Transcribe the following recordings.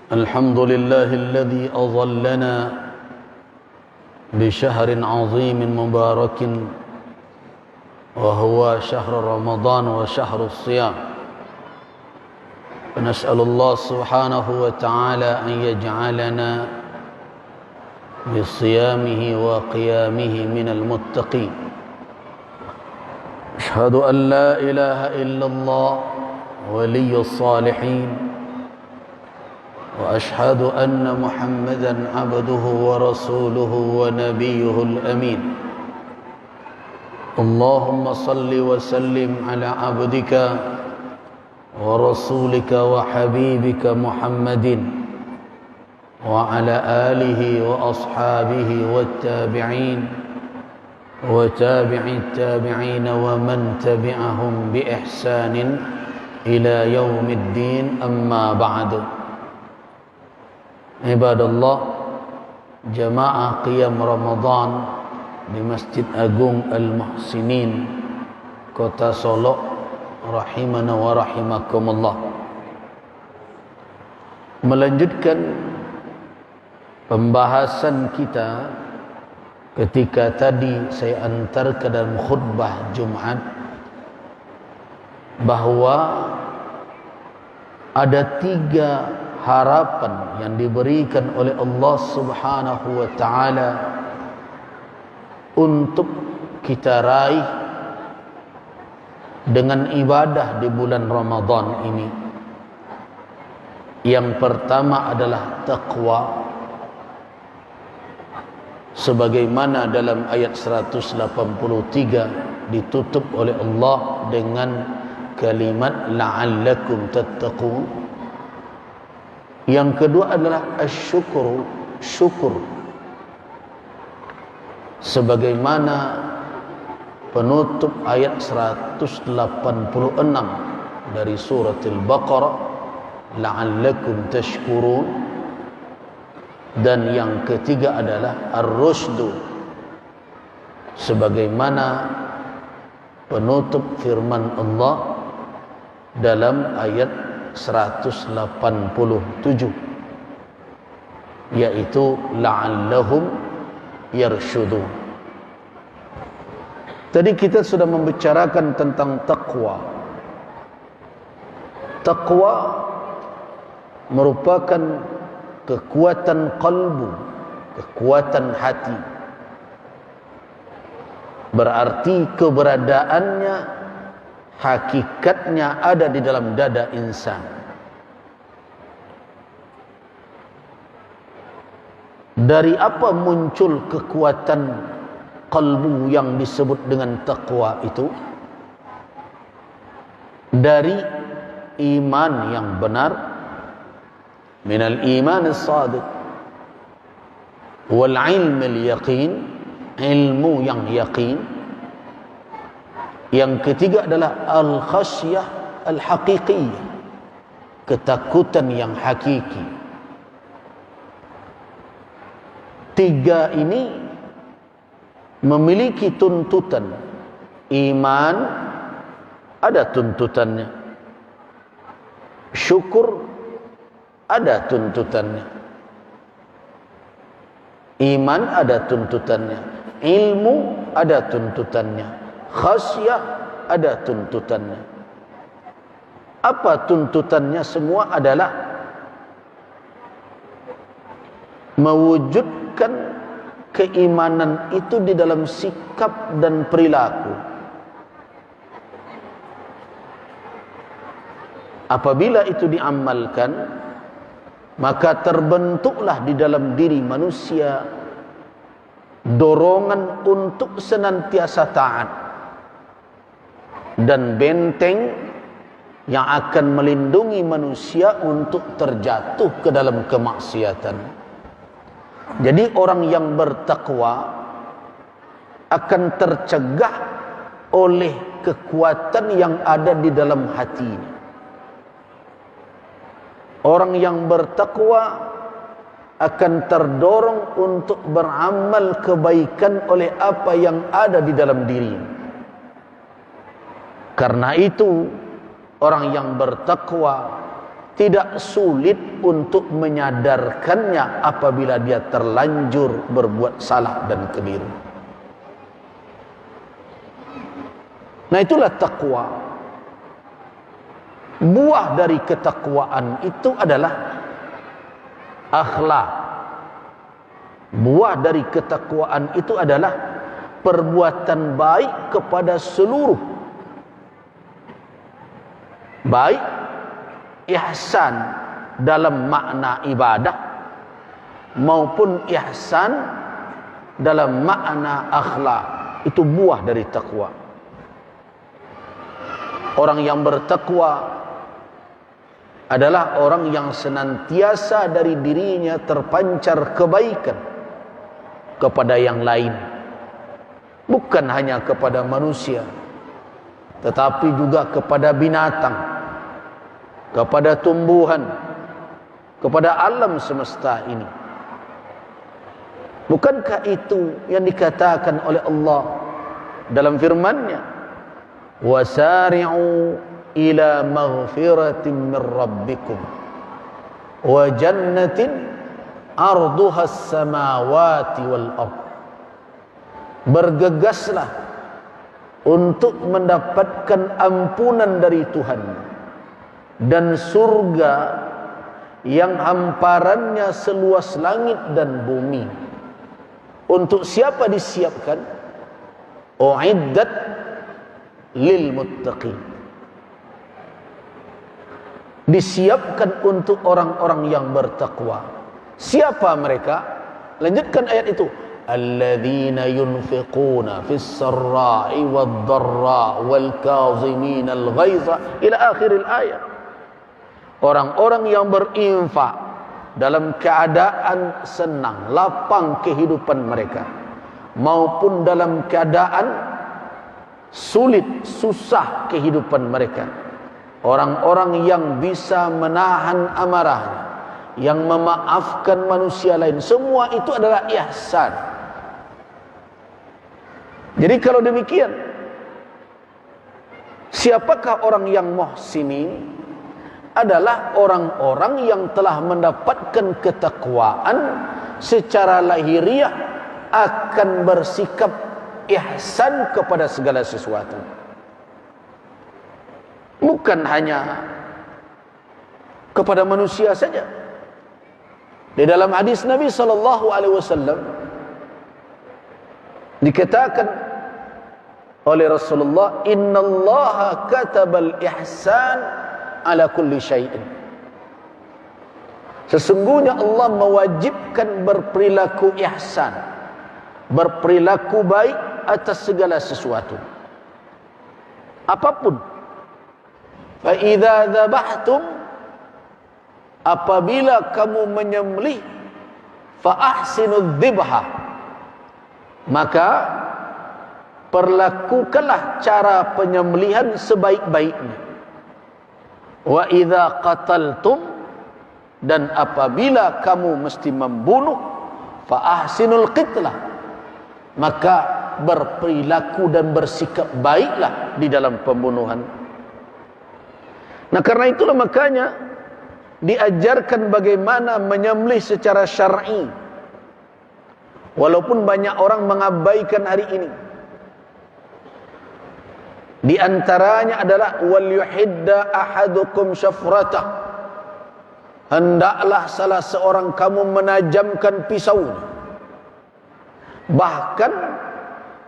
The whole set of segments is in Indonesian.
الحمد لله الذي أظلنا بشهر عظيم مبارك وهو شهر رمضان وشهر الصيام. فنسأل الله سبحانه وتعالى أن يجعلنا بصيامه وقيامه من المتقين. أشهد أن لا إله إلا الله ولي الصالحين، وأشهد أن محمدا عبده ورسوله ونبيه الأمين. اللهم صل وسلم على عبدك ورسولك وحبيبك محمد وعلى آله وأصحابه والتابعين وتابع التابعين ومن تبعهم بإحسان إلى يوم الدين. أما بعد. Ibadallah, jamaah qiyam Ramadan di Masjid Agung Al-Muhsinin, Kota Solo, rahimana wa rahimakumullah. Melanjutkan pembahasan kita ketika tadi saya antarkan dalam khutbah Jumat bahwa ada 3 harapan yang diberikan oleh Allah Subhanahu wa taala untuk kita raih dengan ibadah di bulan Ramadan ini. Yang pertama adalah taqwa, sebagaimana dalam ayat 183 ditutup oleh Allah dengan kalimat la'allakum tattaqun. Yang kedua adalah asyukur, syukur, sebagaimana penutup ayat 186 dari surat Al-Baqarah, la'allakum tashkurun. Dan yang ketiga adalah ar-rusydu, sebagaimana penutup firman Allah dalam ayat 187, yaitu la'allahum yarsyudun. Tadi kita sudah membicarakan tentang taqwa. Taqwa merupakan kekuatan qalbu, kekuatan hati. Berarti keberadaannya, hakikatnya ada di dalam dada insan. Dari apa muncul kekuatan qalbu yang disebut dengan taqwa itu? Dari iman yang benar, minal iman as-sadiq, wal ilm al-yaqin, ilmu yang yaqin. Yang ketiga adalah al-khasyah al-haqiqiyah, ketakutan yang hakiki. 3 ini memiliki tuntutan. Iman ada tuntutannya, syukur ada tuntutannya, iman ada tuntutannya, ilmu ada tuntutannya, khasyah ada tuntutannya. Apa tuntutannya? Semua adalah mewujudkan keimanan itu di dalam sikap dan perilaku. Apabila itu diamalkan, maka terbentuklah di dalam diri manusia dorongan untuk senantiasa taat, dan benteng yang akan melindungi manusia untuk terjatuh ke dalam kemaksiatan. Jadi orang yang bertakwa akan tercegah oleh kekuatan yang ada di dalam hatinya. Orang yang bertakwa akan terdorong untuk beramal kebaikan oleh apa yang ada di dalam dirinya. Karena itu orang yang bertakwa tidak sulit untuk menyadarkannya apabila dia terlanjur berbuat salah dan keliru. Nah, itulah takwa. Buah dari ketakwaan itu adalah akhlak. Buah dari ketakwaan itu adalah perbuatan baik kepada seluruh. Baik ihsan dalam makna ibadah maupun ihsan dalam makna akhlak. Itu buah dari takwa. Orang yang bertakwa adalah orang yang senantiasa dari dirinya terpancar kebaikan kepada yang lain, bukan hanya kepada manusia, tetapi juga kepada binatang, kepada tumbuhan, kepada alam semesta ini. Bukankah itu yang dikatakan oleh Allah dalam firman-Nya, wasari'u ila maghfiratin min rabbikum wa jannatin arduha as-samawati wal ardh. Bergegaslah untuk mendapatkan ampunan dari Tuhan dan surga yang hamparannya seluas langit dan bumi. Untuk siapa disiapkan? Uiddat lil muttaqin. Disiapkan untuk orang-orang yang bertakwa. Siapa mereka? Lanjutkan ayat itu. Alladzina yunfiquna fis sarra'i wad dharra wal kaazimina al ghaiza ila akhiril ayat. Orang-orang yang berinfak dalam keadaan senang, lapang kehidupan mereka, maupun dalam keadaan sulit, susah kehidupan mereka. Orang-orang yang bisa menahan amarahnya, yang memaafkan manusia lain, semua itu adalah ihsan. Jadi kalau demikian, siapakah orang yang muhsinin? Adalah orang-orang yang telah mendapatkan ketakwaan secara lahiriah, akan bersikap ihsan kepada segala sesuatu. Bukan hanya kepada manusia saja. Di dalam hadis Nabi SAW dikatakan oleh Rasulullah, innallaha katabal ihsan ala kulli syai'in. Sesungguhnya Allah mewajibkan berperilaku ihsan, berperilaku baik atas segala sesuatu, apapun. Fa idza dzabhtum, apabila kamu menyembelih, fa ahsinud dzibha, maka perlakukanlah cara penyembelihan sebaik-baiknya. Wa idza qataltum, dan apabila kamu mesti membunuh, fa ahsinul qitlah, maka berperilaku dan bersikap baiklah di dalam pembunuhan. Nah, karena itulah makanya diajarkan bagaimana menyembelih secara syar'i. Walaupun banyak orang mengabaikan hari ini. Di antaranya adalah wal yuhidda ahadukum syafratah. Hendaklah salah seorang kamu menajamkan pisaunya. Bahkan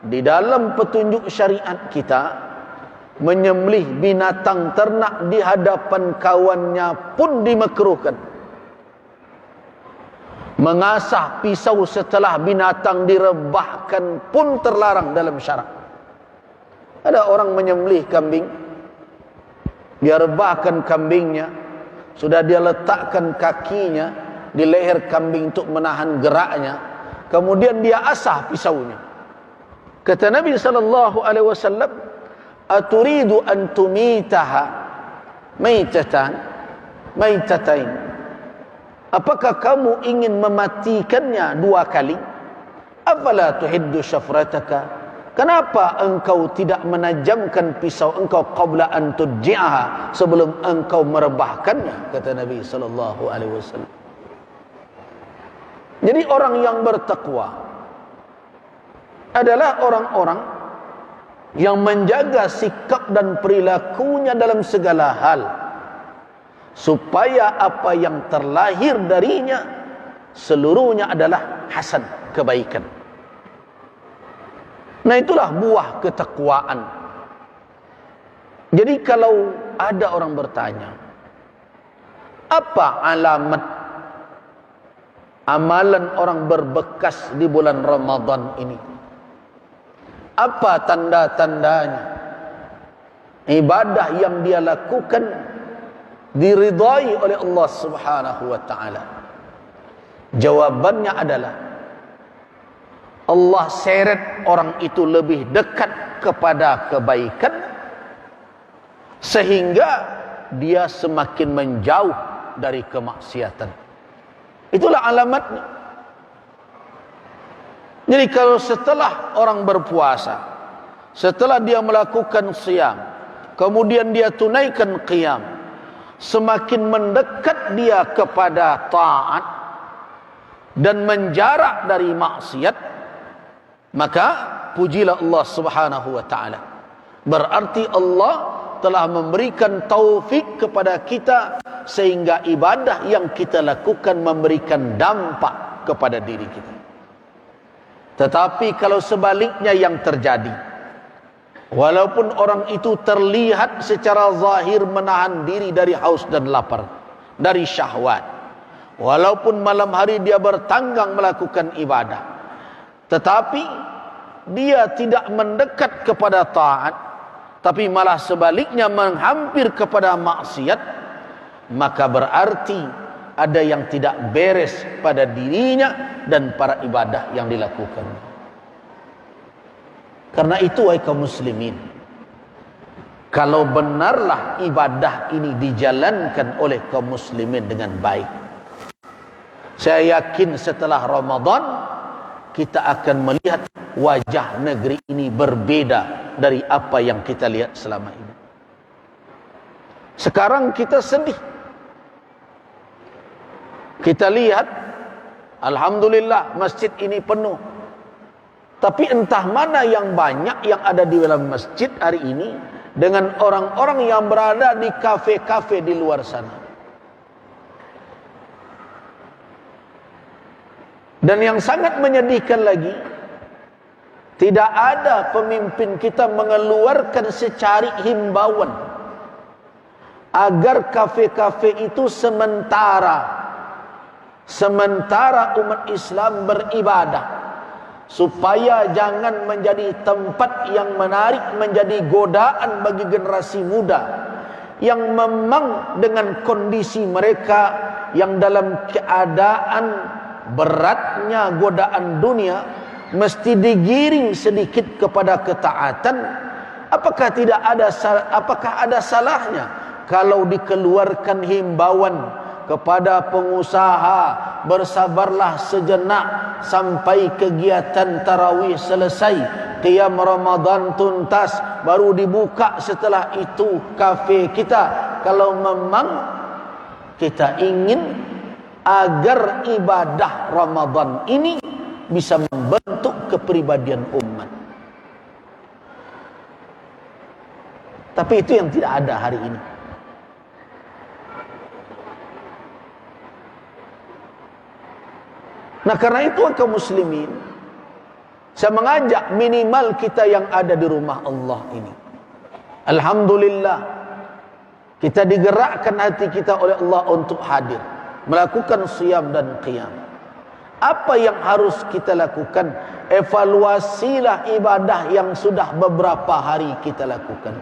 di dalam petunjuk syariat kita, menyembelih binatang ternak di hadapan kawannya pun dimakruhkan. Mengasah pisau setelah binatang direbahkan pun terlarang dalam syarak. Ada orang menyembelih kambing, dia rebahkan kambingnya, sudah dia letakkan kakinya di leher kambing untuk menahan geraknya, kemudian dia asah pisaunya. Kata Nabi SAW, aturidu an tumitaha maitatain. Apakah kamu ingin mematikannya dua kali? Afala tuhiddu syafrataka Kenapa engkau tidak menajamkan pisau engkau qabla an tudji'aha, sebelum engkau merebahkannya, kata Nabi sallallahu alaihi wasallam. Jadi orang yang bertakwa adalah orang-orang yang menjaga sikap dan perilakunya dalam segala hal, supaya apa yang terlahir darinya seluruhnya adalah hasan, kebaikan. Nah, itulah buah ketakwaan. Jadi kalau ada orang bertanya, apa alamat amalan orang berbekas di bulan Ramadan ini? Apa tanda-tandanya ibadah yang dia lakukan diridai oleh Allah Subhanahu wa taala? Jawabannya adalah Allah seret orang itu lebih dekat kepada kebaikan, sehingga dia semakin menjauh dari kemaksiatan. Itulah alamatnya. Jadi kalau setelah orang berpuasa, setelah dia melakukan siyam, kemudian dia tunaikan qiyam, semakin mendekat dia kepada taat dan menjarak dari maksiat, maka pujilah Allah Subhanahu wa taala. Berarti Allah telah memberikan taufik kepada kita, sehingga ibadah yang kita lakukan memberikan dampak kepada diri kita. Tetapi kalau sebaliknya yang terjadi, walaupun orang itu terlihat secara zahir menahan diri dari haus dan lapar, dari syahwat, walaupun malam hari dia bertanggang melakukan ibadah, tetapi dia tidak mendekat kepada taat, tapi malah sebaliknya menghampir kepada maksiat, maka berarti ada yang tidak beres pada dirinya dan para ibadah yang dilakukan. Karena itu, wahai kaum muslimin, kalau benarlah ibadah ini dijalankan oleh kaum muslimin dengan baik, saya yakin setelah Ramadan kita akan melihat wajah negeri ini berbeda dari apa yang kita lihat selama ini. Sekarang kita sedih. Kita lihat, alhamdulillah masjid ini penuh. Tapi entah mana yang banyak yang ada di dalam masjid hari ini dengan orang-orang yang berada di kafe-kafe di luar sana. Dan yang sangat menyedihkan lagi, tidak ada pemimpin kita mengeluarkan secari himbauan agar kafe-kafe itu sementara umat Islam beribadah, supaya jangan menjadi tempat yang menarik, menjadi godaan bagi generasi muda yang memang dengan kondisi mereka yang dalam keadaan beratnya godaan dunia mesti digiring sedikit kepada ketaatan. Apakah ada salahnya kalau dikeluarkan himbauan kepada pengusaha, bersabarlah sejenak sampai kegiatan tarawih selesai, qiyam Ramadan tuntas, baru dibuka setelah itu kafe kita. Kalau memang kita ingin agar ibadah Ramadan ini bisa membentuk kepribadian umat. Tapi itu yang tidak ada hari ini. Nah, karena itu kaum muslimin, saya mengajak minimal kita yang ada di rumah Allah ini. Alhamdulillah, kita digerakkan hati kita oleh Allah untuk hadir, melakukan siyam dan qiyam. Apa yang harus kita lakukan? Evaluasilah ibadah yang sudah beberapa hari kita lakukan.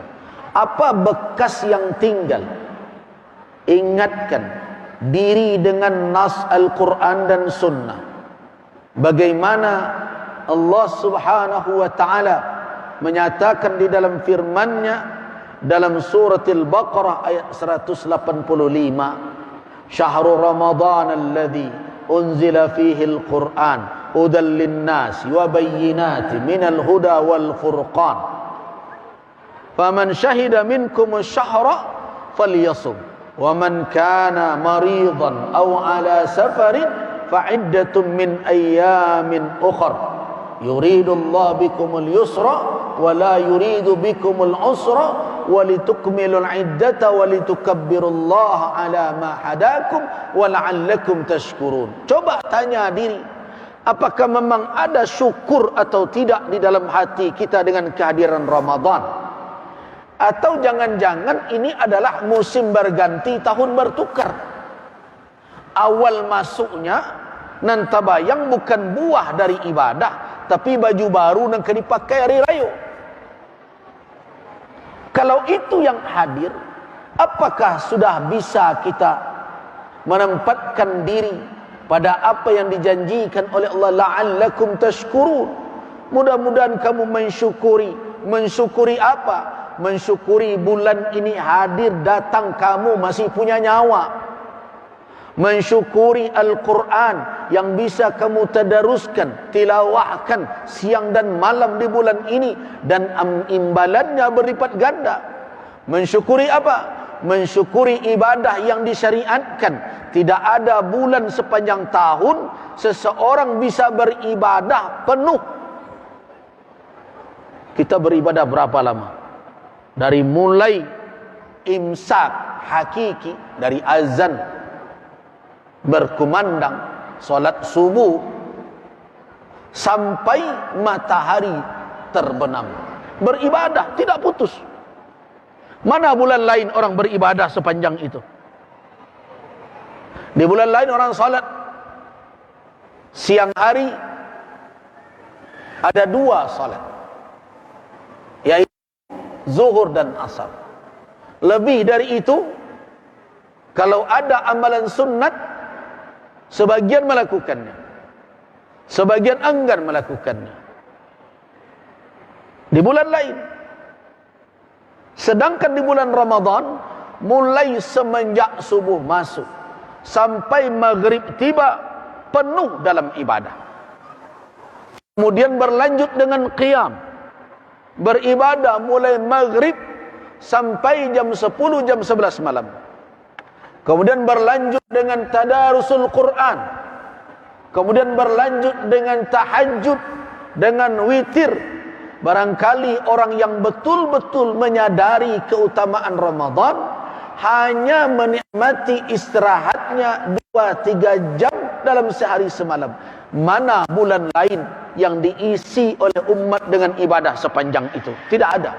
Apa bekas yang tinggal? Ingatkan diri dengan nas Al-Quran dan Sunnah. Bagaimana Allah Subhanahu wa ta'ala menyatakan di dalam firman-Nya dalam surat Al-Baqarah ayat 185, Syahrul Ramadan alladhi unzila fihi al-Quran hudal linnasi wa bayyinatin minal huda wal furqan. Faman syahida minkum asy-syahra falyasum wa man kana maridan aw ala safarin fa'iddatun min ayyamin ukhra. Yuridullahu bikumul yusra wa la yuridu bikumul usra walitukmilul iddata walitukabbirullaha ala ma hadakum wa la'allakum tashkurun. Coba tanya diri, apakah memang ada syukur atau tidak di dalam hati kita dengan kehadiran Ramadan? Atau jangan-jangan ini adalah musim berganti, tahun bertukar. Awal masuknya nan tabayang bukan buah dari ibadah, tapi baju baru yang akan dipakai hari raya. Kalau itu yang hadir, apakah sudah bisa kita menempatkan diri pada apa yang dijanjikan oleh Allah, la'allakum tashkurun? Mudah-mudahan kamu mensyukuri. Mensyukuri apa? Mensyukuri bulan ini hadir, datang, kamu masih punya nyawa. Mensyukuri Al-Quran yang bisa kamu tadaruskan, tilawahkan siang dan malam di bulan ini, dan imbalannya berlipat ganda. Mensyukuri apa? Mensyukuri ibadah yang disyariatkan. Tidak ada bulan sepanjang tahun seseorang bisa beribadah penuh. Kita beribadah berapa lama? Dari mulai imsak hakiki, dari azan berkumandang, solat subuh, sampai matahari terbenam, beribadah tidak putus. Mana bulan lain orang beribadah sepanjang itu? Di bulan lain orang salat siang hari ada 2 salat, yaitu zuhur dan asar. Lebih dari itu, kalau ada amalan sunnat, sebagian melakukannya, sebagian enggan melakukannya di bulan lain. Sedangkan di bulan Ramadan, mulai semenjak subuh masuk sampai maghrib tiba, penuh dalam ibadah. Kemudian berlanjut dengan qiyam, beribadah mulai maghrib sampai jam 10, jam 11 malam. Kemudian berlanjut dengan tadarusul Quran. Kemudian berlanjut dengan tahajud, dengan witir. Barangkali orang yang betul-betul menyadari keutamaan Ramadan hanya menikmati istirahatnya 2-3 jam dalam sehari semalam. Mana bulan lain yang diisi oleh umat dengan ibadah sepanjang itu? Tidak ada.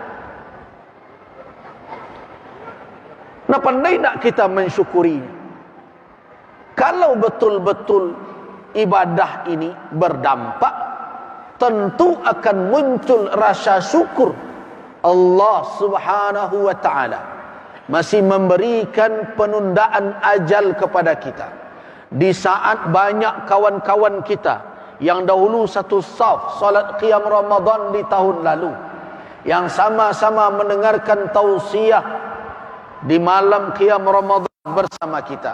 Nah, pandai tak kita mensyukurinya? Kalau betul-betul ibadah ini berdampak, tentu akan muncul rasa syukur. Allah Subhanahu wa ta'ala masih memberikan penundaan ajal kepada kita. Di saat banyak kawan-kawan kita yang dahulu satu saf salat qiyam Ramadan di tahun lalu, yang sama-sama mendengarkan tausiah di malam qiyam Ramadan bersama kita,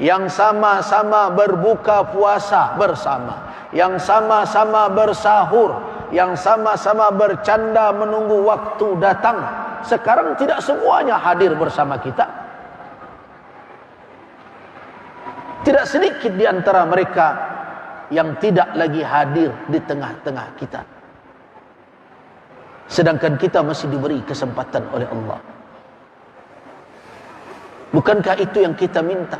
yang sama-sama berbuka puasa bersama, yang sama-sama bersahur, yang sama-sama bercanda menunggu waktu datang, sekarang tidak semuanya hadir bersama kita. Tidak sedikit di antara mereka yang tidak lagi hadir di tengah-tengah kita, sedangkan kita masih diberi kesempatan oleh Allah. Bukankah itu yang kita minta?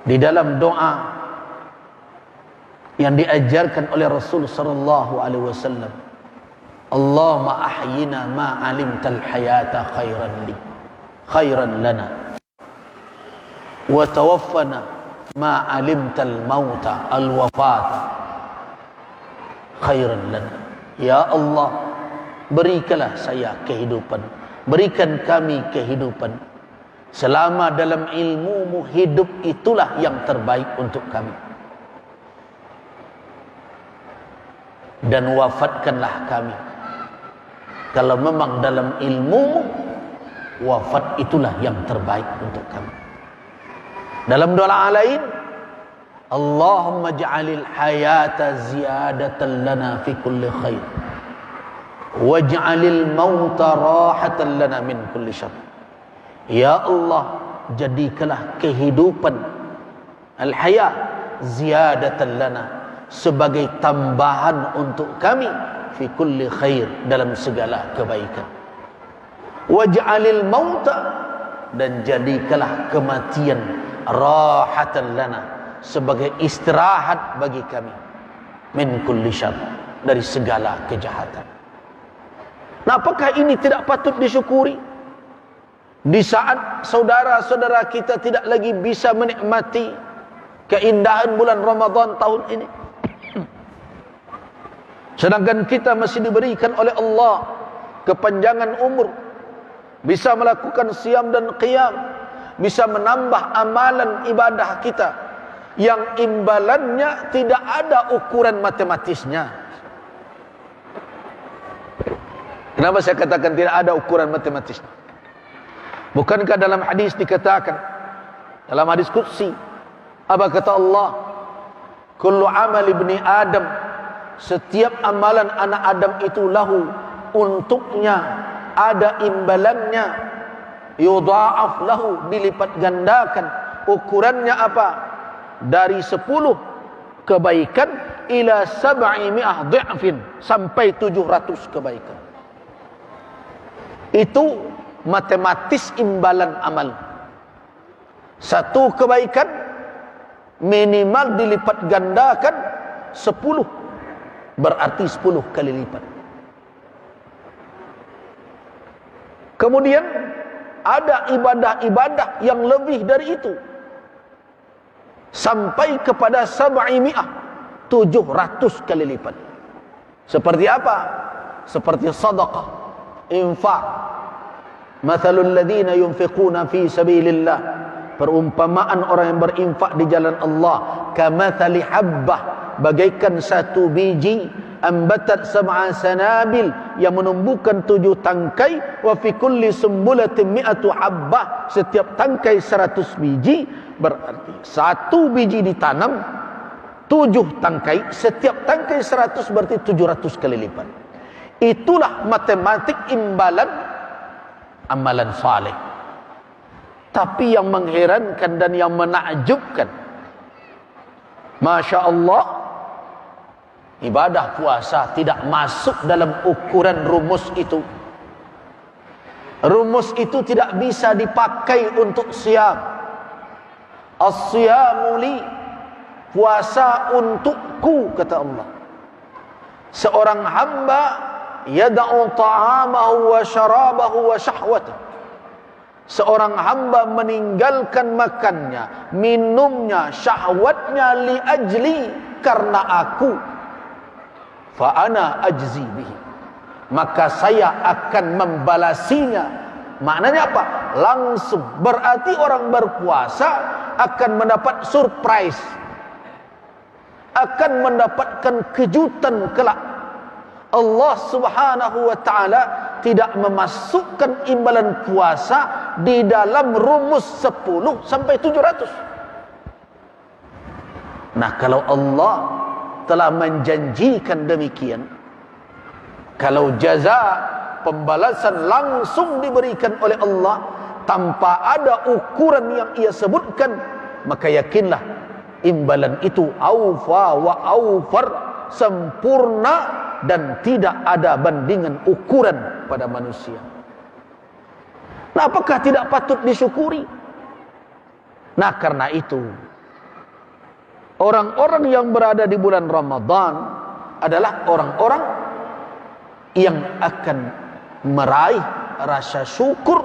Di dalam doa yang diajarkan oleh Rasul sallallahu alaihi wasallam, Allahumma ahyina ma 'alimtal hayata khairan lana wa tawaffana ma 'alimtal mauta al-wafata khairan lana. Ya Allah, berikanlah saya kehidupan, berikan kami kehidupan selama dalam ilmu-Mu. Hidup itulah yang terbaik untuk kami. Dan wafatkanlah kami kalau memang dalam ilmu-Mu, wafat itulah yang terbaik untuk kami. Dalam doa lain, Allahumma ja'alil hayata ziyadatan lana fi kulli khair waj'alil mauta rahatan lana min kulli syarr. Ya Allah, jadikanlah kehidupan al-haya ziyadatan lana sebagai tambahan untuk kami fi kulli khair, dalam segala kebaikan. Waj'alil mauta, dan jadikanlah kematian rahatan lana sebagai istirahat bagi kami min kulli syarr, dari segala kejahatan. Nah, apakah ini tidak patut disyukuri di saat saudara-saudara kita tidak lagi bisa menikmati keindahan bulan Ramadan tahun ini, sedangkan kita masih diberikan oleh Allah kepanjangan umur, bisa melakukan siam dan qiyam, bisa menambah amalan ibadah kita yang imbalannya tidak ada ukuran matematisnya. Kenapa saya katakan tidak ada ukuran matematisnya? Bukankah dalam hadis dikatakan, dalam hadis qudsi, apa kata Allah? Kullu amal ibni Adam, setiap amalan anak Adam itu lahu, untuknya ada imbalannya, yudha'af lahu, dilipat gandakan. Ukurannya apa? Dari 10 kebaikan ila 700 dhi'fin, sampai 700 kebaikan. Itu matematis imbalan amal. Satu kebaikan minimal dilipat gandakan 10, berarti 10 kali lipat. Kemudian ada ibadah-ibadah yang lebih dari itu, sampai kepada 700 kali lipat. Seperti apa? Seperti sedekah, infak. Mathalul ladzina yunfiquna fi sabilillah, perumpamaan orang yang berinfak di jalan Allah, kamathali habbah, bagaikan satu biji, ambatat sab'a sanabil, yang menumbuhkan 7 tangkai, wa fi kulli sumbulatin mi'atu habbah, setiap tangkai 100 biji, berarti satu biji ditanam 7 tangkai, setiap tangkai 100, berarti 700 kali lipat. Itulah matematik imbalan amalan saleh. Tapi yang mengherankan dan yang menakjubkan, Masya Allah, ibadah puasa tidak masuk dalam ukuran rumus itu. Rumus itu tidak bisa dipakai untuk siam. As-siyamu li, puasa untukku, kata Allah. Seorang hamba yada'u ta'amahu wa syarabahu wa syahwatahu, seorang hamba meninggalkan makannya, minumnya, syahwatnya, li ajli, karena aku, fa ana ajzi bihi, maka saya akan membalasinya. Maknanya apa? Langsung. Berarti orang berpuasa akan mendapat surprise, akan mendapatkan kejutan kelak. Allah Subhanahu wa ta'ala tidak memasukkan imbalan puasa di dalam rumus 10 sampai 700. Nah, kalau Allah telah menjanjikan demikian, kalau jaza, pembalasan langsung diberikan oleh Allah tanpa ada ukuran yang ia sebutkan, maka yakinlah imbalan itu aufa wa aufar, sempurna dan tidak ada bandingan ukuran pada manusia. Nah, apakah tidak patut disyukuri? Nah, karena itu orang-orang yang berada di bulan Ramadan adalah orang-orang yang akan meraih rasa syukur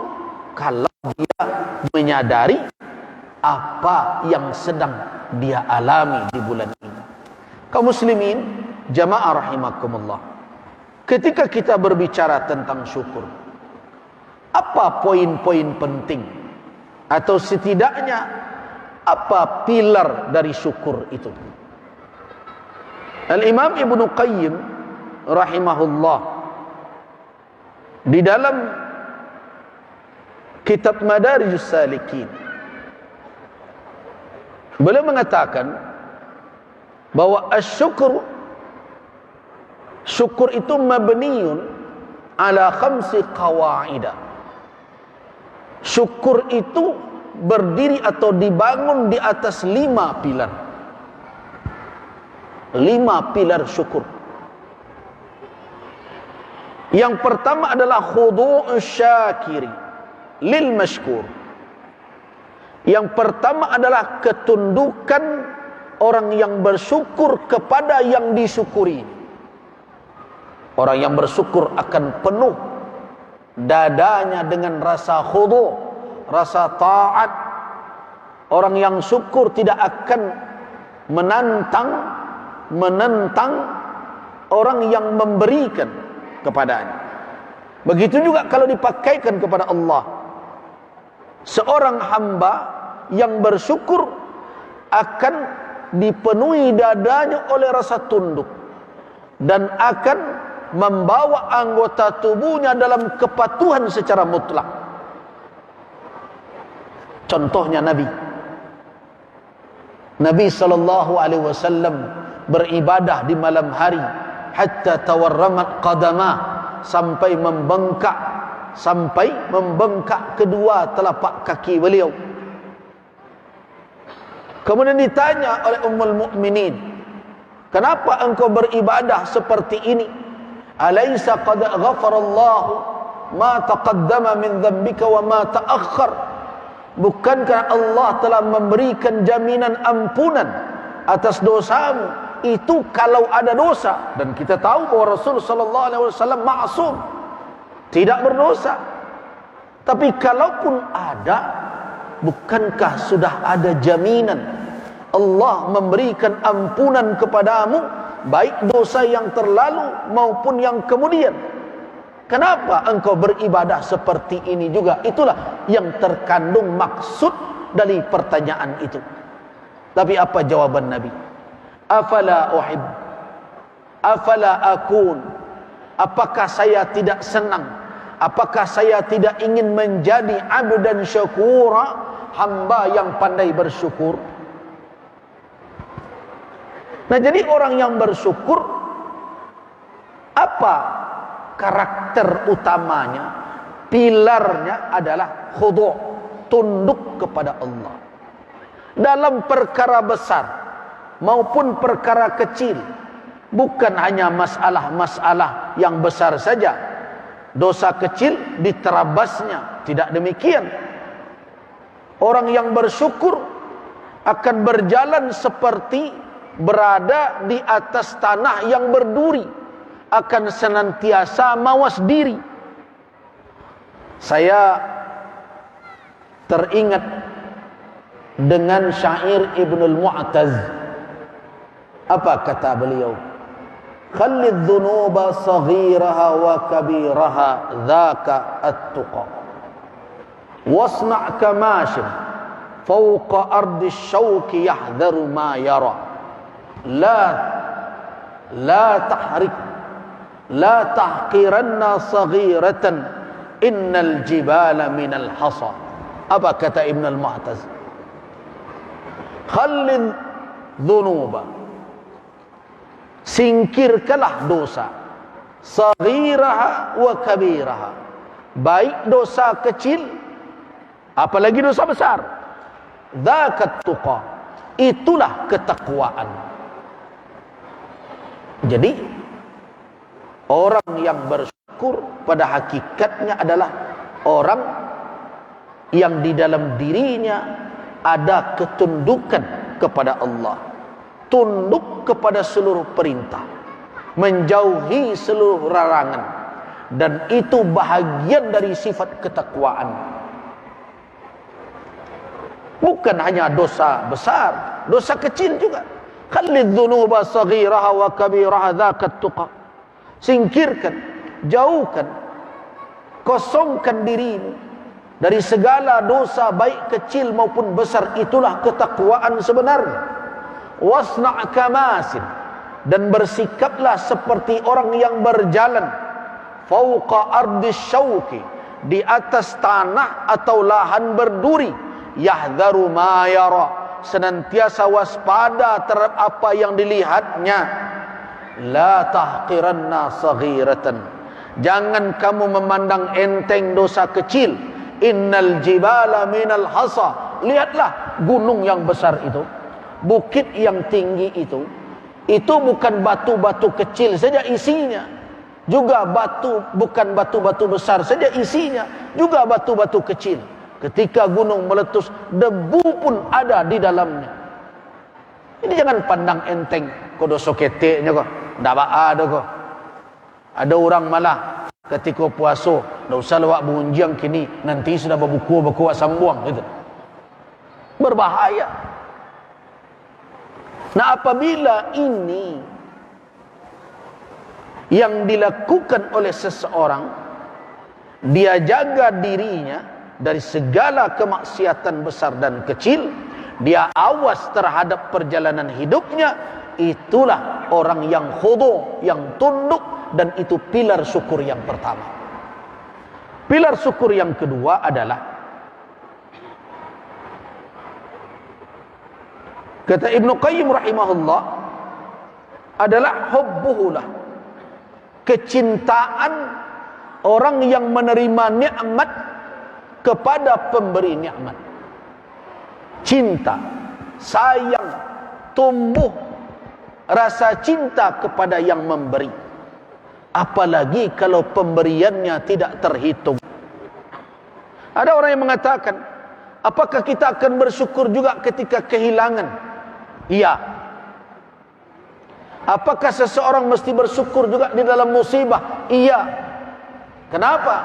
kalau dia menyadari apa yang sedang dia alami di bulan ini. Kaum muslimin jamaah rahimakumullah, ketika kita berbicara tentang syukur, apa poin-poin penting, atau setidaknya apa pilar dari syukur itu? Al-Imam Ibnu Qayyim rahimahullah di dalam kitab Madarijus Salikin, beliau mengatakan bahwa syukur itu mabniun ala khamsi qawaida. Syukur itu berdiri atau dibangun di atas 5 pilar. 5 pilar syukur. Yang pertama adalah khudu'u syakiri lil mashkur. Yang pertama adalah ketundukan orang yang bersyukur kepada yang disyukuri. Orang yang bersyukur akan penuh dadanya dengan rasa khudu', rasa taat. Orang yang syukur tidak akan menentang orang yang memberikan kepadanya. Begitu juga kalau dipakaikan kepada Allah. Seorang hamba yang bersyukur akan dipenuhi dadanya oleh rasa tunduk dan akan membawa anggota tubuhnya dalam kepatuhan secara mutlak. Contohnya Nabi sallallahu alaihi wasallam beribadah di malam hari hatta tawarramat qadamah, sampai membengkak kedua telapak kaki beliau. Kemudian ditanya oleh Ummul Mukminin, "Kenapa engkau beribadah seperti ini? Alaysa qad ghafarallahu ma taqaddama min dhanbika wa ma ta'akhkhar?" Bukankah Allah telah memberikan jaminan ampunan atas dosamu itu kalau ada dosa? Dan kita tahu bahwa Rasul sallallahu alaihi wasallam ma'sum, tidak berdosa. Tapi kalaupun ada, bukankah sudah ada jaminan Allah memberikan ampunan kepadamu, baik dosa yang terlalu maupun yang kemudian? Kenapa engkau beribadah seperti ini juga? Itulah yang terkandung maksud dari pertanyaan itu. Tapi apa jawaban Nabi? Afala uhib, afala akun. Apakah saya tidak senang? Apakah saya tidak ingin menjadi abdan syakura, hamba yang pandai bersyukur? Nah, jadi orang yang bersyukur, apa karakter utamanya? Pilarnya adalah khudu', tunduk kepada Allah. Dalam perkara besar maupun perkara kecil, bukan hanya masalah-masalah yang besar saja. Dosa kecil diterabasnya, tidak demikian. Orang yang bersyukur akan berjalan seperti berada di atas tanah yang berduri, akan senantiasa mawas diri. Saya teringat dengan syair Ibnul Mu'taz. Apa kata beliau? Khallid dhunuba saghiraha wa kabiraha dhaka at-tuqa wasna' kamashin fawqa ardi syauki yahdharu ma yara la tahrik la tahqiranna saghiratan innal jibala minal hasa. Apa kata Ibnul Mu'taz? Khallid dhunuba, singkirkanlah dosa, saghiraha wa kabiraha, baik dosa kecil apalagi dosa besar. Dzakat tuqa, itulah ketakwaan. Jadi orang yang bersyukur pada hakikatnya adalah orang yang di dalam dirinya ada ketundukan kepada Allah, tunduk kepada seluruh perintah, menjauhi seluruh larangan, dan itu bahagian dari sifat ketakwaan. Bukan hanya dosa besar, dosa kecil juga. Khallid dhunuba saghiraha wa kabiraha dzakat tuqa, singkirkan, jauhkan, kosongkan dirimu dari segala dosa baik kecil maupun besar. Itulah ketakwaan sebenarnya. Wasna' kamasin, dan bersikaplah seperti orang yang berjalan fauqa ardi syauki, di atas tanah atau lahan berduri, yahdharu ma yara, senantiasa waspada terhadap apa yang dilihatnya. La tahqiranna saghiratan, jangan kamu memandang enteng dosa kecil. Innal jibala minal hasa, lihatlah gunung yang besar itu, bukit yang tinggi itu bukan batu-batu kecil saja isinya, juga bukan batu-batu besar saja isinya, juga batu-batu kecil. Ketika gunung meletus, debu pun ada di dalamnya. Ini jangan pandang enteng. Kau dosa keteknya kau, ndak ada kau. Ada orang malah ketika puasa, ndak usah lewat bunjang kini, nanti sudah berbuku sambung gitu. Berbahaya. Nah, apabila ini yang dilakukan oleh seseorang, dia jaga dirinya dari segala kemaksiatan besar dan kecil, dia awas terhadap perjalanan hidupnya, itulah orang yang khudu', yang tunduk, dan itu pilar syukur yang pertama. Pilar syukur yang kedua adalah, kata Ibnu Qayyim rahimahullah, adalah hubbuhulah, kecintaan orang yang menerima nikmat kepada pemberi nikmat. Cinta, sayang, tumbuh rasa cinta kepada yang memberi. Apalagi kalau pemberiannya tidak terhitung. Ada orang yang mengatakan, apakah kita akan bersyukur juga ketika kehilangan? Iya. Apakah seseorang mesti bersyukur juga di dalam musibah? Iya. Kenapa?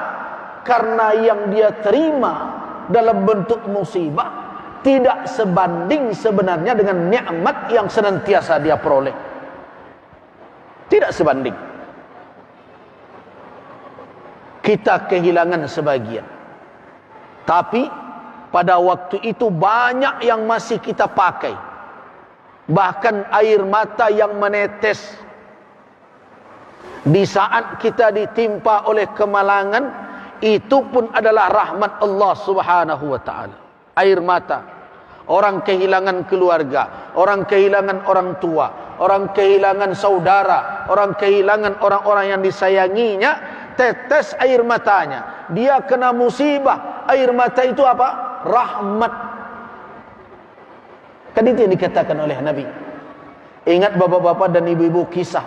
Karena yang dia terima dalam bentuk musibah tidak sebanding sebenarnya dengan nikmat yang senantiasa dia peroleh. Tidak sebanding. Kita kehilangan sebagian, tapi pada waktu itu banyak yang masih kita pakai. Bahkan air mata yang menetes di saat kita ditimpa oleh kemalangan, itu pun adalah rahmat Allah subhanahu wa ta'ala. Air mata. Orang kehilangan keluarga, orang kehilangan orang tua, orang kehilangan saudara, orang kehilangan orang-orang yang disayanginya, tetes air matanya. Dia kena musibah. Air mata itu apa? Rahmat. Kan itu yang dikatakan oleh Nabi. Ingat bapak-bapak dan ibu-ibu kisah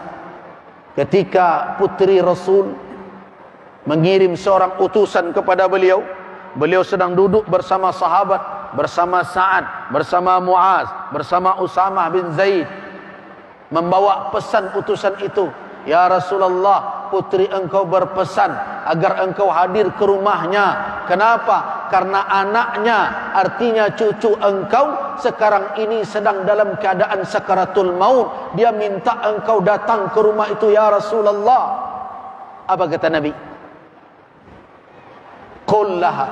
ketika putri Rasul mengirim seorang utusan kepada beliau. Beliau sedang duduk bersama sahabat, bersama Sa'ad, bersama Muaz, bersama Usamah bin Zaid, membawa pesan utusan itu. Ya Rasulullah, putri engkau berpesan agar engkau hadir ke rumahnya. Kenapa? Karena anaknya, artinya cucu engkau, sekarang ini sedang dalam keadaan sakaratul maut. Dia minta engkau datang ke rumah itu ya Rasulullah. Apa kata Nabi? Qul laha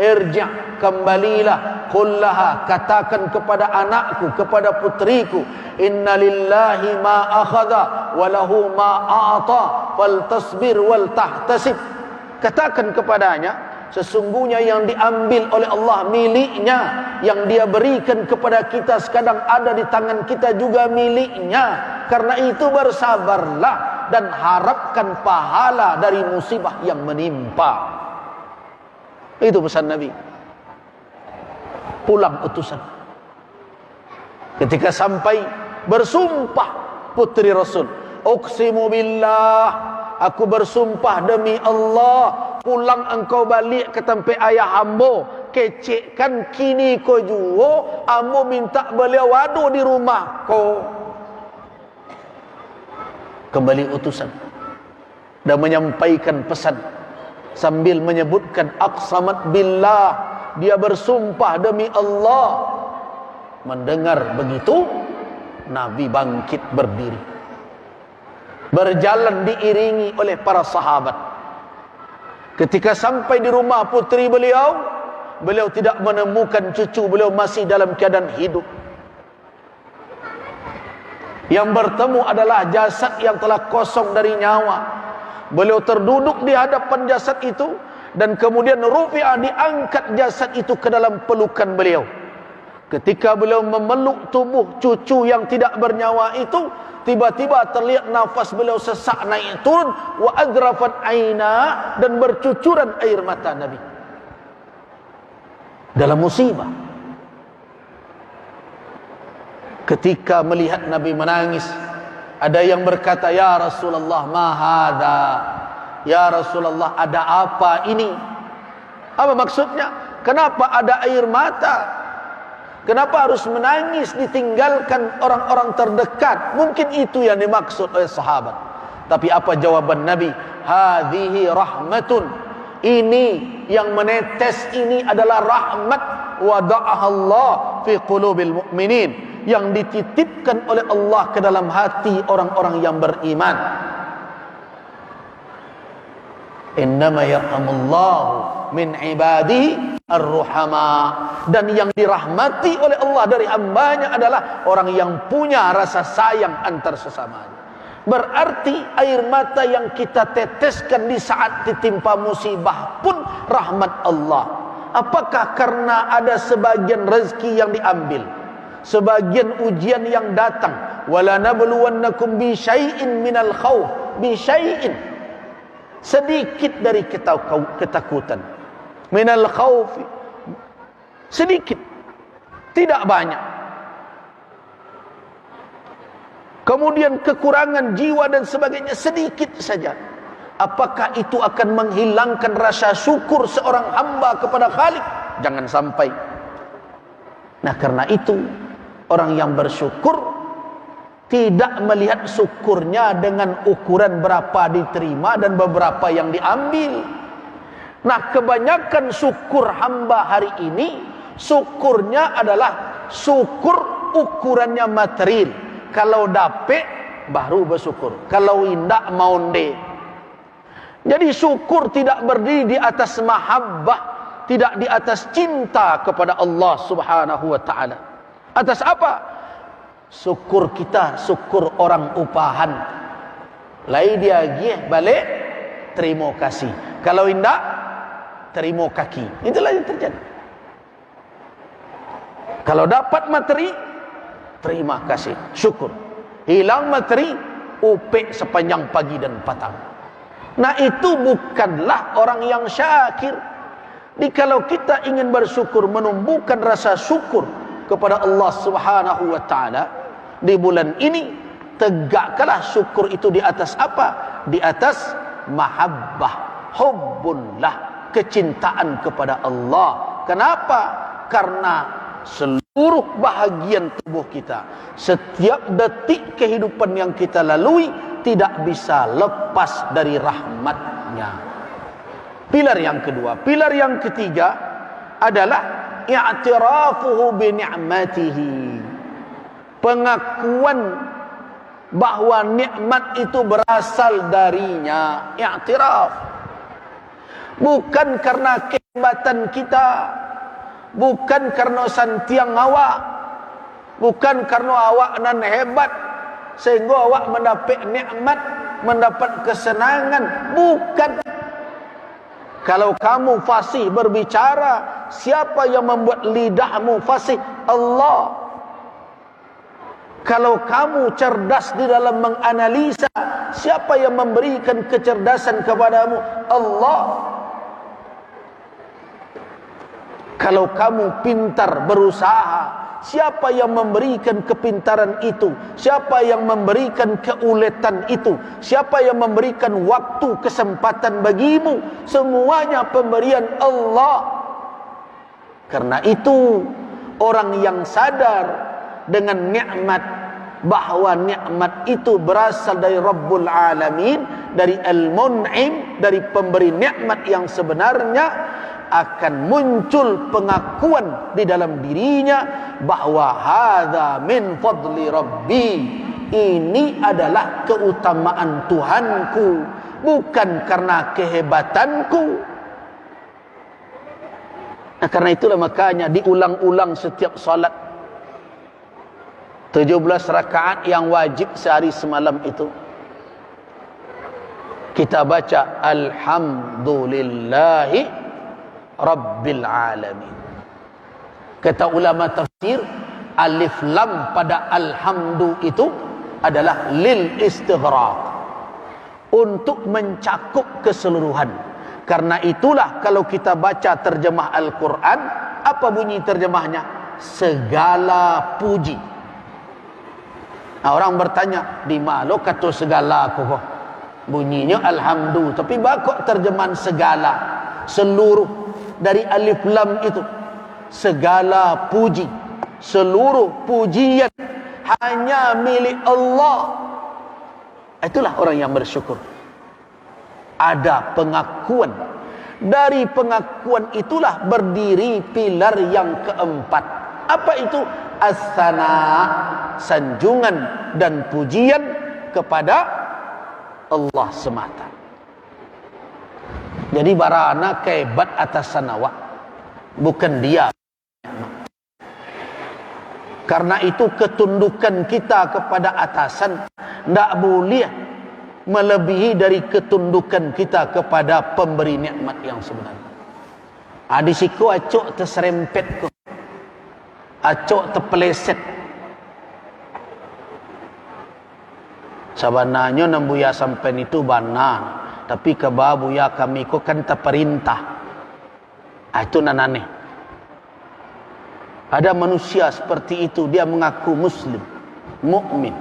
irji', kembalilah. Qul laha, katakan kepada anakku, kepada putriku, inna lillahi ma akhadha wa lahu ma a'ta fal tasbir wal tahtasib. Katakan kepadanya, sesungguhnya yang diambil oleh Allah miliknya, yang dia berikan kepada kita sekarang ada di tangan kita juga miliknya. Karena itu bersabarlah dan harapkan pahala dari musibah yang menimpa. Itu pesan Nabi. Pulang utusan. Ketika sampai, bersumpah putri Rasul, uqsimu billah, aku bersumpah demi Allah, pulang engkau balik ke tempat ayah ambo, kecekkan kini ko juo, ambo minta beliau wadu di rumah ko. Kembali utusan dan menyampaikan pesan sambil menyebutkan aqsamat billah, dia bersumpah demi Allah. Mendengar begitu, Nabi bangkit berdiri, berjalan diiringi oleh para sahabat. Ketika sampai di rumah putri beliau, beliau tidak menemukan cucu beliau masih dalam keadaan hidup. Yang bertemu adalah jasad yang telah kosong dari nyawa. Beliau terduduk di hadapan jasad itu, dan kemudian rufi'ah, diangkat jasad itu ke dalam pelukan beliau. Ketika beliau memeluk tubuh cucu yang tidak bernyawa itu, tiba-tiba terlihat nafas beliau sesak naik turun, wa adrafat aina, dan bercucuran air mata Nabi dalam musibah. Ketika melihat Nabi menangis, ada yang berkata, ya Rasulullah, ma hadza? Ya Rasulullah, ada apa ini? Apa maksudnya? Kenapa ada air mata? Kenapa harus menangis ditinggalkan orang-orang terdekat? Mungkin itu yang dimaksud oleh sahabat. Tapi apa jawaban Nabi? Hadhihi rahmatun. Ini yang menetes ini adalah rahmat. Wada'aha Allah fi qulubil mu'minin. Yang dititipkan oleh Allah ke dalam hati orang-orang yang beriman. Innama yarhamullahu min ibadihi ar-ruhama. Dan yang dirahmati oleh Allah dari hambanya adalah orang yang punya rasa sayang antar sesamanya. Berarti air mata yang kita teteskan di saat ditimpa musibah pun rahmat Allah. Apakah karena ada sebagian rezeki yang diambil, sebagian ujian yang datang? Wala nabluwannakum bi syai'in minal khauf, bi syai'in, sedikit dari ketakutan, minal khaufi, sedikit, tidak banyak. Kemudian kekurangan jiwa dan sebagainya sedikit saja. Apakah itu akan menghilangkan rasa syukur seorang hamba kepada Khalik? Jangan sampai. Nah, karena itu orang yang bersyukur tidak melihat syukurnya dengan ukuran berapa diterima dan beberapa yang diambil. Nah, kebanyakan syukur hamba hari ini, syukurnya adalah syukur ukurannya material. Kalau dapet baru bersyukur, kalau indak maunde. Jadi syukur tidak berdiri di atas mahabbah, tidak di atas cinta kepada Allah Subhanahu wa taala. Atas apa? Syukur kita, syukur orang upahan. Lai dia gih balik, terima kasih. Kalau indak, terima kaki. Itulah yang terjadi. Kalau dapat materi, terima kasih, syukur. Hilang materi, upek sepanjang pagi dan petang. Nah, itu bukanlah orang yang syakir. Jadi kalau kita ingin bersyukur, menumbuhkan rasa syukur kepada Allah Subhanahu wa taala di bulan ini, tegakkanlah syukur itu di atas apa? Di atas mahabbah, hubbullah, kecintaan kepada Allah. Kenapa? Karena seluruh bahagian tubuh kita, setiap detik kehidupan yang kita lalui tidak bisa lepas dari rahmatnya. Pilar yang kedua. Pilar yang ketiga adalah i'tirafuhu bi ni'matihi. Pengakuan bahwa nikmat itu berasal darinya. I'tiraf. Bukan karena kehebatan kita, bukan karena santiang awak, bukan karena awak nan hebat sehingga awak mendapat nikmat, mendapat kesenangan. Bukan. Kalau kamu fasih berbicara, siapa yang membuat lidahmu fasih? Allah. Kalau kamu cerdas di dalam menganalisa, siapa yang memberikan kecerdasan kepadamu? Allah. Kalau kamu pintar berusaha, siapa yang memberikan kepintaran itu? Siapa yang memberikan keuletan itu? Siapa yang memberikan waktu, kesempatan bagimu? Semuanya pemberian Allah. Karena itu orang yang sadar dengan nikmat, bahwa nikmat itu berasal dari Rabbul Alamin, dari Al-Mun'im, dari pemberi nikmat yang sebenarnya, akan muncul pengakuan di dalam dirinya bahwa hadza min fadli rabbi, ini adalah keutamaan Tuhanku, bukan karena kehebatanku. Nah, karena itulah makanya diulang-ulang setiap salat 17 rakaat yang wajib sehari semalam itu kita baca alhamdulillahi Rabbil Alamin. Kata ulama tafsir, alif lam pada alhamdu itu adalah lil istighraq, untuk mencakup keseluruhan. Karena itulah kalau kita baca terjemah Al-Quran, apa bunyi terjemahnya? Segala puji. Nah, orang bertanya, di mana kata segala aku kok? Bunyinya alhamdu, tapi bakok terjemahan segala, seluruh dari alif lam itu. Segala puji, seluruh pujian hanya milik Allah. Itulah orang yang bersyukur. Ada pengakuan. Dari pengakuan itulah berdiri pilar yang keempat. Apa itu? As-sana, sanjungan dan pujian kepada Allah semata. Jadi barana kebat atas sanawak, bukan dia. Karena itu ketundukan kita kepada atasan tidak boleh melebihi dari ketundukan kita kepada pemberi nikmat yang sebenarnya. Di siku acok terserempet ko, acok terpeleset. Sebenarnya nambuya sampai itu benar, tapi kebabuya kami ko kan terperintah. Itu nanane. Ada manusia seperti itu, dia mengaku muslim, mukmin.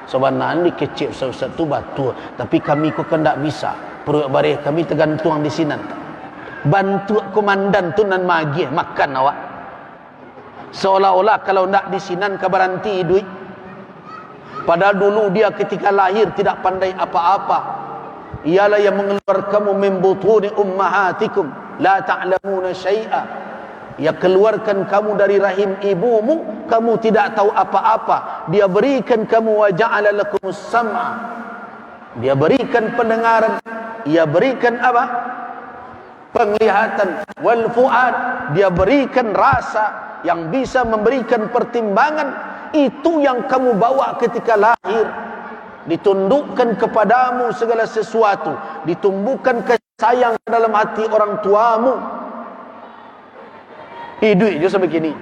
Sebenarnya kecil Ustaz tu batu, tapi kami kok kan tak bisa. Perut bareh kami tergantung di sini. Bantu komandan tu nan magi makan awak. Seolah-olah kalau nak di sini kabaranti duit. Padahal dulu dia ketika lahir tidak pandai apa-apa. Ialah yang mengeluarkanmu min butuni ummahatikum la ta'lamuna syai'a. Ya keluarkan kamu dari rahim ibumu, kamu tidak tahu apa-apa. Dia berikan kamu wa ja'ala lakumus sam'a. Dia berikan pendengaran, dia berikan apa? Penglihatan. Wal fu'ad, dia berikan rasa yang bisa memberikan pertimbangan. Itu yang kamu bawa ketika lahir. Ditundukkan kepadamu segala sesuatu, ditumbuhkan kasih sayang dalam hati orang tuamu. Duit je sebegini.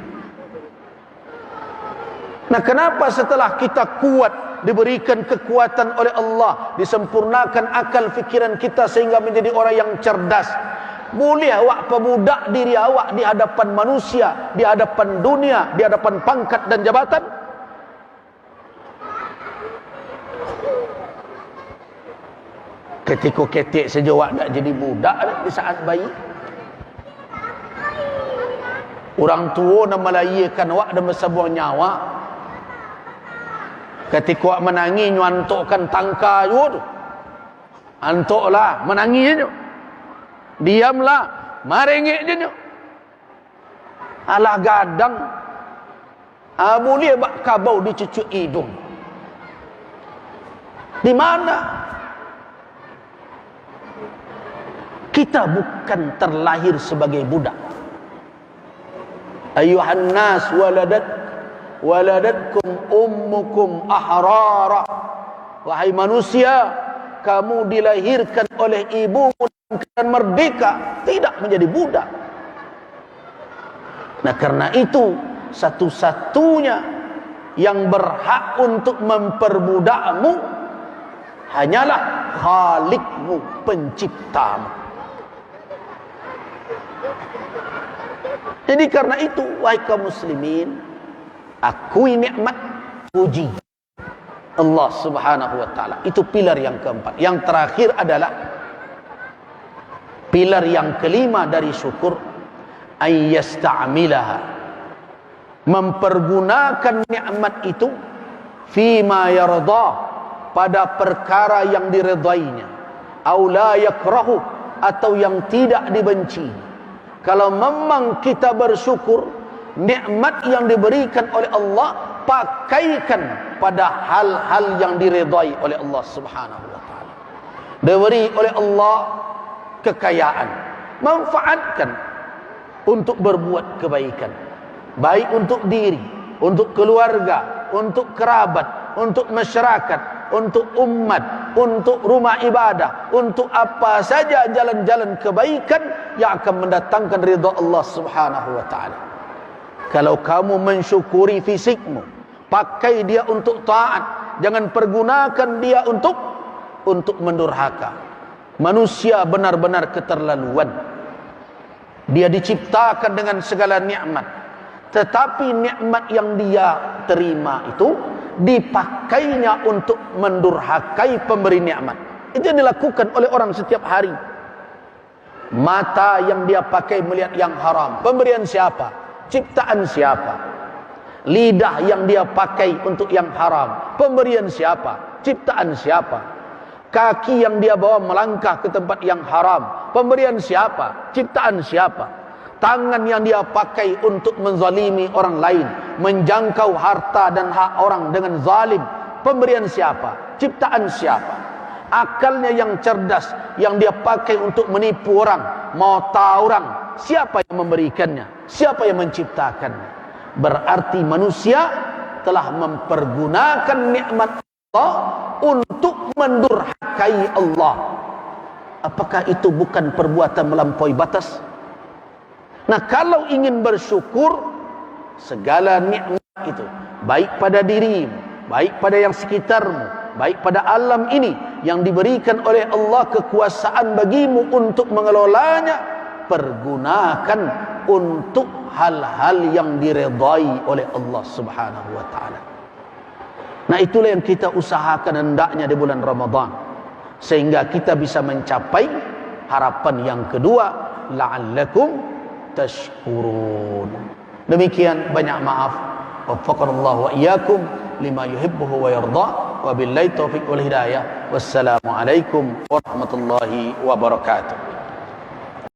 Nah, kenapa setelah kita kuat, diberikan kekuatan oleh Allah, disempurnakan akal fikiran kita sehingga menjadi orang yang cerdas, boleh awak pemudak diri awak di hadapan manusia, di hadapan dunia, di hadapan pangkat dan jabatan? Ketika ketik saja awak nak jadi budak di saat bayi. Orang tua nak melayakan awak dan bersebuah nyawa. Ketika awak menangis, nyuantukkan tangka tu. Antuklah, menangis je. Diamlah, marengik je. Alah gadang. Boleh bak kabau dicucuk hidung. Di mana? Kita bukan terlahir sebagai budak. Ayuhan nas waladatkum ummukum ahrara. Wahai manusia, kamu dilahirkan oleh ibumu dan merdeka, tidak menjadi budak. Nah, karena itu satu-satunya yang berhak untuk memperbudakmu hanyalah Khalikmu, penciptamu. Jadi karena itu, wahai kaum muslimin, akui nikmat, puji Allah Subhanahu wa taala. Itu pilar yang keempat. Yang terakhir adalah pilar yang kelima dari syukur, ayyasta'milaha, mempergunakan nikmat itu fima yarda, pada perkara yang diredainya, au la yakrahu, atau yang tidak dibenci. Kalau memang kita bersyukur, nikmat yang diberikan oleh Allah, pakaikan pada hal-hal yang diredai oleh Allah Subhanahu wa taala. Diberi oleh Allah kekayaan, manfaatkan untuk berbuat kebaikan, baik untuk diri, untuk keluarga, untuk kerabat, untuk masyarakat, untuk umat, untuk rumah ibadah, untuk apa saja jalan-jalan kebaikan yang akan mendatangkan ridha Allah Subhanahu wa taala. Kalau kamu mensyukuri fisikmu, pakai dia untuk taat, jangan pergunakan dia untuk mendurhaka. Manusia benar-benar keterlaluan. Dia diciptakan dengan segala nikmat, tetapi nikmat yang dia terima itu dipakainya untuk mendurhakai pemberi nikmat. Itu yang dilakukan oleh orang setiap hari. Mata yang dia pakai melihat yang haram, pemberian siapa? Ciptaan siapa? Lidah yang dia pakai untuk yang haram, pemberian siapa? Ciptaan siapa? Kaki yang dia bawa melangkah ke tempat yang haram, pemberian siapa? Ciptaan siapa? Tangan yang dia pakai untuk menzalimi orang lain, menjangkau harta dan hak orang dengan zalim, pemberian siapa? Ciptaan siapa? Akalnya yang cerdas yang dia pakai untuk menipu orang, mau tahu orang, siapa yang memberikannya? Siapa yang menciptakannya? Berarti manusia telah mempergunakan nikmat Allah untuk mendurhakai Allah. Apakah itu bukan perbuatan melampaui batas? Nah, kalau ingin bersyukur, segala nikmat itu, baik pada dirimu, baik pada yang sekitarmu, baik pada alam ini yang diberikan oleh Allah kekuasaan bagimu untuk mengelolanya, pergunakan untuk hal-hal yang diredai oleh Allah Subhanahu wa taala. Nah, itulah yang kita usahakan hendaknya di bulan Ramadan, sehingga kita bisa mencapai harapan yang kedua, la'allakum tashkurun. Demikian, banyak maaf. Waffaqanallahu wa iyyakum lima yuhibbuhu wa yarda. Wabillahi taufiq wal hidayah. Wassalamu alaikum warahmatullahi wabarakatuh.